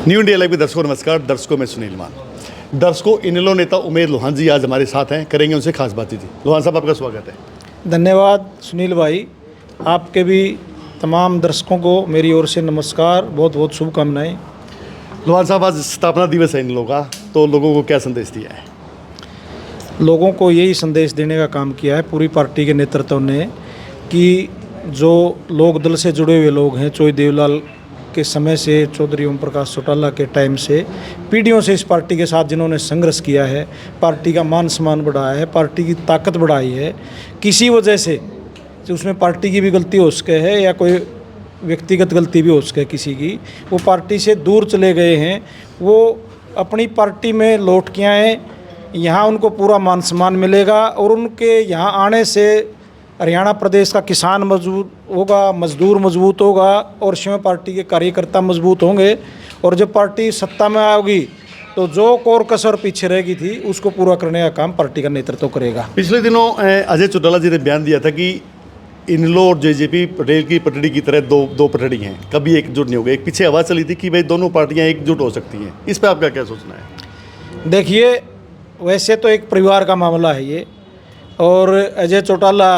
New India live के दर्शकों नमस्कार। दर्शकों में सुनील मान। दर्शकों, इनेलो नेता उमेद लोहान जी आज हमारे साथ हैं, करेंगे उनसे खास बातचीत। लोहान साहब, आपका स्वागत है। धन्यवाद सुनील भाई, आपके भी तमाम दर्शकों को मेरी ओर से नमस्कार, बहुत बहुत शुभकामनाएं। लोहान साहब, आज स्थापना दिवस है इनेलो का, तो लोगों को क्या संदेश दिया है? लोगों को यही संदेश देने का काम किया है पूरी पार्टी के नेतृत्व ने कि जो लोक दल से जुड़े हुए लोग हैं, चौधरी देवलाल के समय से, चौधरी ओम प्रकाश चौटाला के टाइम से पीढ़ियों से इस पार्टी के साथ जिन्होंने संघर्ष किया है, पार्टी का मान सम्मान बढ़ाया है, पार्टी की ताकत बढ़ाई है, किसी वजह से उसमें पार्टी की भी गलती हो सके है या कोई व्यक्तिगत गलती भी हो सके किसी की, वो पार्टी से दूर चले गए हैं, वो अपनी पार्टी में लौट के आए। यहाँ उनको पूरा मान सम्मान मिलेगा और उनके यहाँ आने से हरियाणा प्रदेश का किसान मजबूत होगा, मजदूर मजबूत होगा और शिव पार्टी के कार्यकर्ता मजबूत होंगे। और जब पार्टी सत्ता में आएगी तो जो कोर कसर पीछे रहेगी थी उसको पूरा करने का काम पार्टी का नेतृत्व करेगा। पिछले दिनों अजय चौटाला जी ने बयान दिया था कि इनेलो और जेजेपी रेल की पटड़ी की तरह दो पटड़ी हैं, कभी एकजुट नहीं हो गए। एक पीछे आवाज़ चली थी कि भाई दोनों पार्टियां एकजुट हो सकती हैं, इस पर आपका क्या सोचना है? देखिए, वैसे तो एक परिवार का मामला है ये, और अजय चौटाला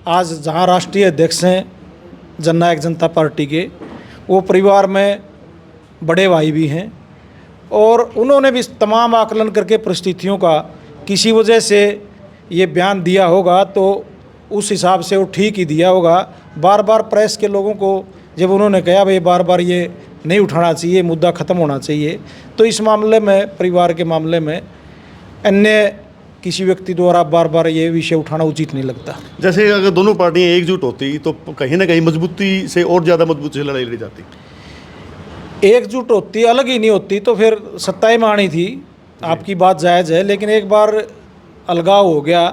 आज जहां राष्ट्रीय अध्यक्ष हैं जननायक जनता पार्टी के, वो परिवार में बड़े भाई भी हैं और उन्होंने भी तमाम आकलन करके परिस्थितियों का किसी वजह से ये बयान दिया होगा तो उस हिसाब से वो ठीक ही दिया होगा। बार बार प्रेस के लोगों को जब उन्होंने कहा भाई बार बार ये नहीं उठाना चाहिए, मुद्दा ख़त्म होना चाहिए, तो इस मामले में, परिवार के मामले में अन्य किसी व्यक्ति द्वारा बार बार ये विषय उठाना उचित नहीं लगता। जैसे अगर दोनों पार्टियां एकजुट होती तो कहीं ना कहीं मजबूती से और ज़्यादा मजबूती से लड़ाई लड़ी जाती। एकजुट होती, अलग ही नहीं होती तो फिर सत्ताएं मानी थी। आपकी बात जायज़ है, लेकिन एक बार अलगाव हो गया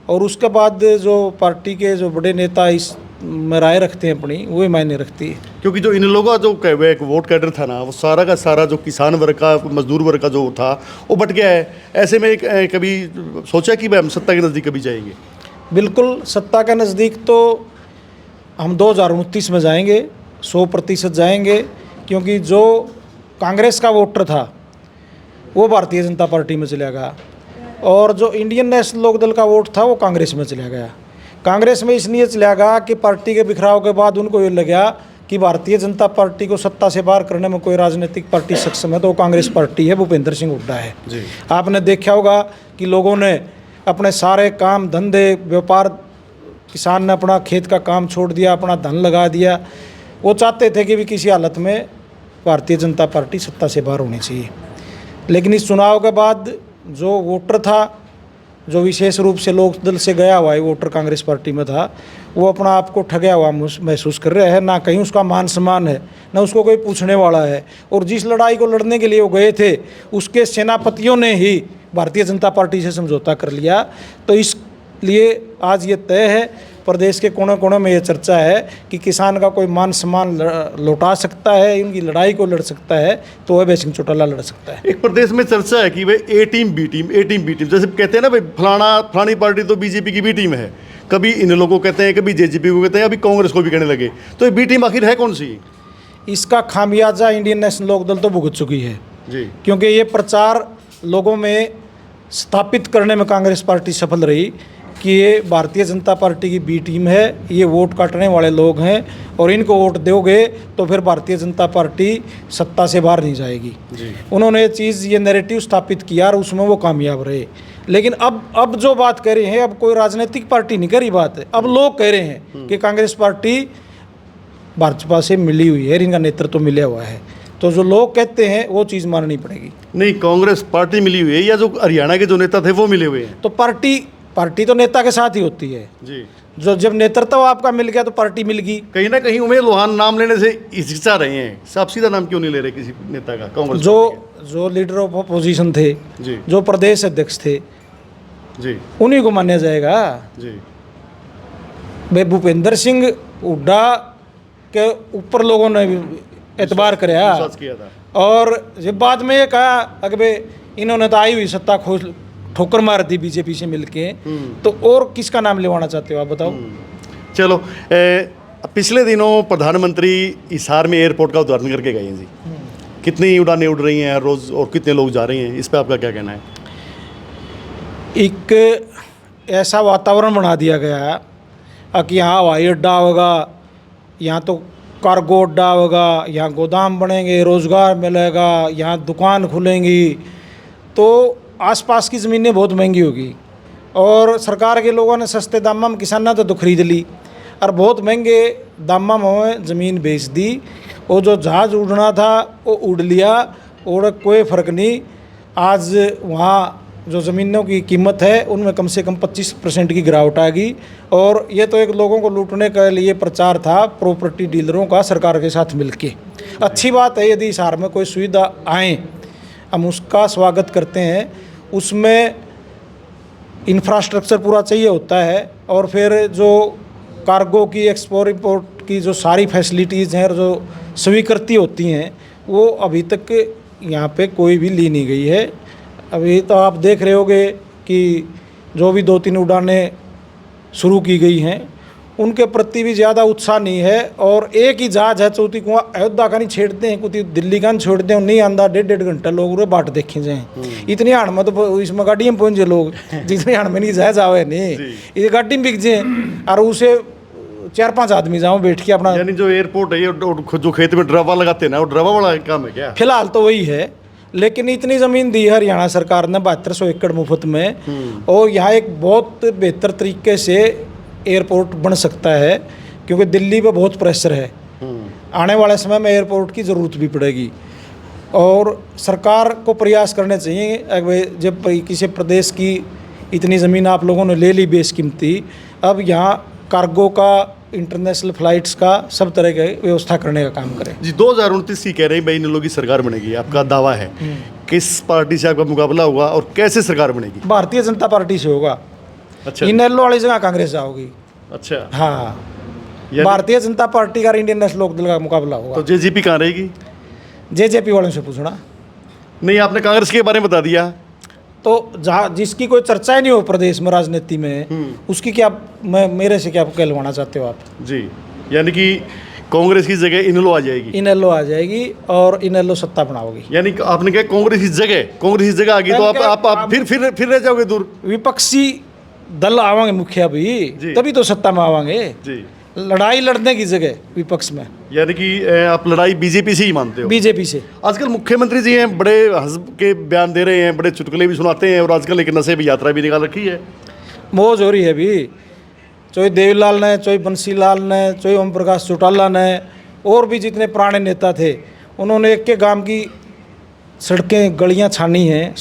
और उसके बाद जो पार्टी के जो बड़े नेता इस में राय रखते हैं अपनी, वही मायने रखती है। क्योंकि जो इनेलो का जो एक वोट कैडर था ना, वो सारा का सारा जो किसान वर्ग का, मजदूर वर्ग का जो था वो बट गया है। ऐसे में कभी सोचा कि भाई हम सत्ता के नज़दीक कभी जाएंगे? बिल्कुल, सत्ता के नज़दीक तो हम 2029 में जाएंगे, 100% जाएंगे, क्योंकि जो कांग्रेस का वोटर था वो भारतीय जनता पार्टी में चला गया और जो इंडियन नेशनल लोकदल का वोट था वो कांग्रेस में चला गया। कांग्रेस में इसलिए चला गया कि पार्टी के बिखराव के बाद उनको ये लगा कि भारतीय जनता पार्टी को सत्ता से बाहर करने में कोई राजनीतिक पार्टी सक्षम है तो वो कांग्रेस पार्टी है, भूपेंद्र सिंह हुड्डा है जी। आपने देखा होगा कि लोगों ने अपने सारे काम धंधे, व्यापार, किसान ने अपना खेत का काम छोड़ दिया, अपना धन लगा दिया। वो चाहते थे कि भी किसी हालत में भारतीय जनता पार्टी सत्ता से बाहर होनी चाहिए, लेकिन इस चुनाव के बाद जो वोटर था, जो विशेष रूप से लोक दल से गया हुआ है वोटर कांग्रेस पार्टी में था, वो अपना आप को ठगया हुआ महसूस कर रहा है। ना कहीं उसका मान सम्मान है, ना उसको कोई पूछने वाला है, और जिस लड़ाई को लड़ने के लिए वो गए थे उसके सेनापतियों ने ही भारतीय जनता पार्टी से समझौता कर लिया। तो इसलिए आज ये तय है, प्रदेश के कोने कोने में ये चर्चा है कि किसान का कोई मान सम्मान लौटा सकता है, इनकी लड़ाई को लड़ सकता है तो अभय सिंह चौटाला लड़ सकता है। एक प्रदेश में चर्चा है कि भाई ए टीम बी टीम, ए टीम बी टीम, जैसे कहते हैं ना भाई फलानी पार्टी तो बीजेपी की बी टीम है, कभी इन लोगों को कहते हैं, कभी जेजेपी को कहते हैं, अभी कांग्रेस को भी कहने लगे। तो ये बी टीम आखिर है कौन सी? इसका खामियाजा इंडियन नेशनल लोकदल तो भुगत चुकी है जी, क्योंकि ये प्रचार लोगों में स्थापित करने में कांग्रेस पार्टी सफल रही कि ये भारतीय जनता पार्टी की बी टीम है, ये वोट काटने वाले लोग हैं और इनको वोट दोगे तो फिर भारतीय जनता पार्टी सत्ता से बाहर नहीं जाएगी जी। उन्होंने ये नैरेटिव स्थापित किया और उसमें वो कामयाब रहे। लेकिन अब जो बात कह रहे हैं, अब कोई राजनीतिक पार्टी नहीं करी बात है, अब लोग कह रहे हैं कि कांग्रेस पार्टी भाजपा से मिली हुई है, इनका नेतृत्व मिला हुआ है, तो जो लोग कहते हैं वो चीज़ माननी पड़ेगी। नहीं, कांग्रेस पार्टी मिली हुई है या जो हरियाणा के जो नेता थे वो मिले हुए हैं? तो पार्टी तो नेता के साथ ही होती है जी। जो जब नेतृत्व आपका मिल गया तो पार्टी मिल गई। कहीं ना कहीं उमेद लोहान नाम लेने से हिचकिचा रहे हैं, साफ सीधा नाम क्यों नहीं ले रहे किसी नेता का? कांग्रेस जो लीडर ऑफ अपोजिशन थे जी, जो प्रदेश अध्यक्ष थे जी, उन्हीं को माना जाएगा जी। भाई भूपेंद्र सिंह हुड्डा के ऊपर लोगों ने एतबार किया था और जब बाद में ये कहा अगर इन्होंने तो आई हुई सत्ता खोज ठोकर मार दी बीजेपी से मिलके, तो और किसका नाम लेवाना चाहते हो आप बताओ? चलो, पिछले दिनों प्रधानमंत्री हिसार में एयरपोर्ट का उद्घाटन करके गए हैं जी। कितनी उड़ानें उड़ रही हैं हर रोज़ और कितने लोग जा रहे हैं, इस पर आपका क्या कहना है? एक ऐसा वातावरण बना दिया गया है कि यहाँ हवाई अड्डा होगा, यहाँ तो कार्गो अड्डा होगा, यहाँ गोदाम बनेंगे, रोज़गार मिलेगा, यहाँ दुकान खुलेंगी, तो आसपास की ज़मीनें बहुत महंगी होगी। और सरकार के लोगों ने सस्ते दाम में किसाना तो खरीद ली और बहुत महंगे दाम में ज़मीन बेच दी। वो जो जहाज़ उड़ना था वो उड़ लिया और कोई फ़र्क नहीं। आज वहाँ जो ज़मीनों की कीमत है उनमें कम से कम 25% की गिरावट आ गई। और ये तो एक लोगों को लूटने के लिए प्रचार था प्रॉपर्टी डीलरों का सरकार के साथ मिलके। अच्छी बात है यदि शहर में कोई सुविधा आए, हम उसका स्वागत करते हैं। उसमें इंफ्रास्ट्रक्चर पूरा चाहिए होता है और फिर जो कार्गो की एक्सपोर्ट इंपोर्ट की जो सारी फैसिलिटीज़ हैं और जो स्वीकृति होती हैं वो अभी तक यहाँ पे कोई भी ली नहीं गई है। अभी तो आप देख रहे होगे कि जो भी 2-3 उड़ानें शुरू की गई हैं उनके प्रति भी ज़्यादा उत्साह नहीं है। और एक ही जहाज़ है चौथी कुआं अयोध्या का नहीं छेड़ते हैं, कुछ दिल्ली का नहीं छोड़ते हैं, नहीं आंदा 1.5 घंटा लोग उरे बाट देखे जाए। इतनी हाड़ में तो इसमें गाड़ी में पहुँचे लोग जितनी हाड़ में नहीं जाए जावे नहीं, ये गाड़ी में बिक जाए और उसे 4-5 आदमी जाओ बैठ के अपना। यानी जो एयरपोर्ट है ये जो खेत में ड्रावा लगाते हैं ना, वो ड्रावा वाला काम है क्या? फिलहाल तो वही है, लेकिन इतनी ज़मीन दी है हरियाणा सरकार ने 7200 एकड़ मुफ्त में। और यहाँ एक बहुत बेहतर तरीके से एयरपोर्ट बन सकता है क्योंकि दिल्ली पे बहुत प्रेशर है। आने वाले समय में एयरपोर्ट की ज़रूरत भी पड़ेगी और सरकार को प्रयास करने चाहिए। जब किसी प्रदेश की इतनी ज़मीन आप लोगों ने ले ली बेशकीमती, अब यहाँ कार्गो का, इंटरनेशनल फ्लाइट्स का, सब तरह की व्यवस्था करने का काम करें। जी 2029 की कह रहे हैं भाई इन लोगों की सरकार बनेगी, आपका दावा है। किस पार्टी से आपका मुकाबला होगा और कैसे सरकार बनेगी? भारतीय जनता पार्टी से होगा। अच्छा, इनेलो वाली जगह कांग्रेस जाओगी। अच्छा, हाँ, भारतीय जनता पार्टी का इंडियन नेशनल लोकदल का मुकाबला होगा। तो जेजेपी कहाँ रहेगी? जेजेपी वालों से पूछना। नहीं, आपने कांग्रेस के बारे में बता दिया। तो जहाँ जिसकी कोई चर्चा ही नहीं हो प्रदेश में राजनीति में, उसकी क्या मेरे से क्या कहलवाना चाहते हो आप? जी, यानी कि कांग्रेस की जगह इनेलो आ जाएगी। इनेलो आ जाएगी और इनेलो सत्ता बनाओगी। यानी आपने कहा कांग्रेस की जगह आ गई तो आप फिर रह जाओगे दूर। विपक्षी दल आवांगे मुखिया भी, तभी तो सत्ता में आवांगे जी। लड़ाई लड़ने की जगह विपक्ष में। यानी कि आप लड़ाई बीजेपी से ही मानते हो? बीजेपी से। आजकल मुख्यमंत्री जी हैं, बड़े हंस के बयान दे रहे हैं, बड़े चुटकुले भी सुनाते हैं और आजकल एक नशे भी यात्रा भी निकाल रखी है। मौज हो रही है अभी, चाहे देवीलाल ने, चाहे बंसीलाल ने, चाहे ओम प्रकाश चौटाला ने और भी जितने पुराने नेता थे, उन्होंने एक के गांव की सड़कें गलियां छानी हैं,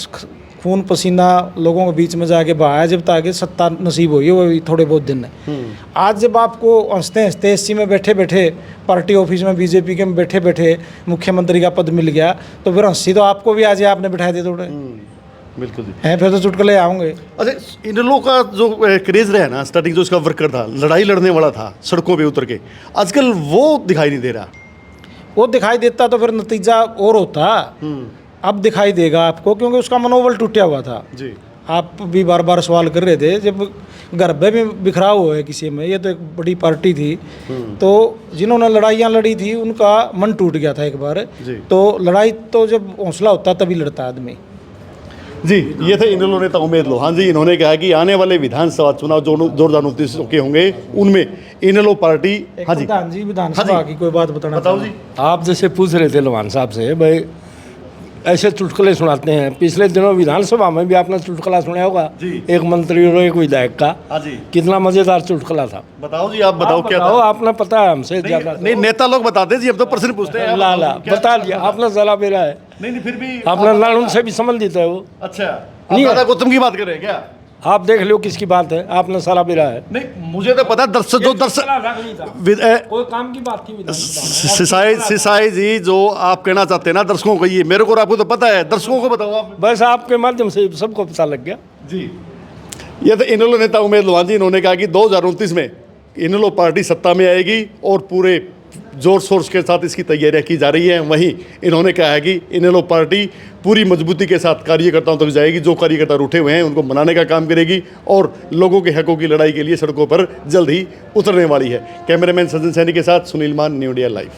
खून पसीना लोगों के बीच में जाके बहाया जब तक सत्ता नसीब हुई है, वो भी थोड़े बहुत दिन है। आज जब आपको हंसते हंसते एसी में बैठे बैठे, पार्टी ऑफिस में बीजेपी के में बैठे बैठे मुख्यमंत्री का पद मिल गया, तो फिर हंसी तो आपको भी आज आपने बिठाए थे थोड़े। बिल्कुल है, फिर तो चुटकुले आऊँगे। अच्छा, इन लोगों का जो क्रेज रहा ना, स्टार्टिंग जो उसका वर्कर था, लड़ाई लड़ने वाला था सड़कों पे उतर के, आजकल वो दिखाई नहीं दे रहा। वो दिखाई देता तो फिर नतीजा और होता। अब दिखाई देगा आपको क्योंकि उसका मनोबल टूटा हुआ था जी। आप भी बार बार सवाल कर रहे थे, जब घर पे भी बिखराव हुआ है किसी में, ये तो एक बड़ी पार्टी थी, तो जिन्होंने लड़ाइयाँ लड़ी थी उनका मन टूट गया था एक बार। तो लड़ाई तो जब हौसला होता तभी लड़ता आदमी जी। ये थे इनेलो नेता उमेद लोहान जी। इन्होंने कहा कि आने वाले विधानसभा चुनाव जो 2029 के होंगे उनमें इनेलो पार्टी। हाँ जी, विधानसभा की कोई बात बताओ जी। आप जैसे पूछ रहे थे लोहान साहब से, भाई ऐसे चुटकुले सुनाते हैं। पिछले दिनों विधानसभा में भी आपने चुटकुला सुना होगा एक मंत्री और एक विधायक का। कितना मजेदार चुटकुला था। बताओ जी, आप बताओ क्या था? आपने पता है हमसे ज्यादा। नहीं, नेता लोग बताते जी, अब तो प्रश्न पूछते हैं। ला बता दिया आपने, जरा मेरा है। नहीं, फिर भी आपने लालून से भी संबंधित है वो। अच्छा, नहीं, गौतम की बात कर रहे हैं क्या? आप देख लो किसकी बात है, आपने सारा बेरा है। नहीं, मुझे तो पता दर्शक कोई काम की बात थी। सिसाई जी, जो आप कहना चाहते हैं ना दर्शकों को, ये मेरे को आपको तो पता है, दर्शकों को बताओ आप। बस आपके माध्यम से सबको पता लग गया जी। ये तो इनेलो नेता उमेद लोहान जी, इन्होंने कहा कि 2029 में इनेलो पार्टी सत्ता में आएगी और पूरे जोर शोर के साथ इसकी तैयारियां की जा रही हैं। वहीं इन्होंने कहा है कि इनेलो पार्टी पूरी मजबूती के साथ कार्यकर्ताओं तक जाएगी, जो कार्यकर्ता रूठे हुए हैं उनको मनाने का काम करेगी और लोगों के हकों की लड़ाई के लिए सड़कों पर जल्द ही उतरने वाली है। कैमरामैन सज्जन सैनी के साथ सुनील मान, न्यू इंडिया लाइव।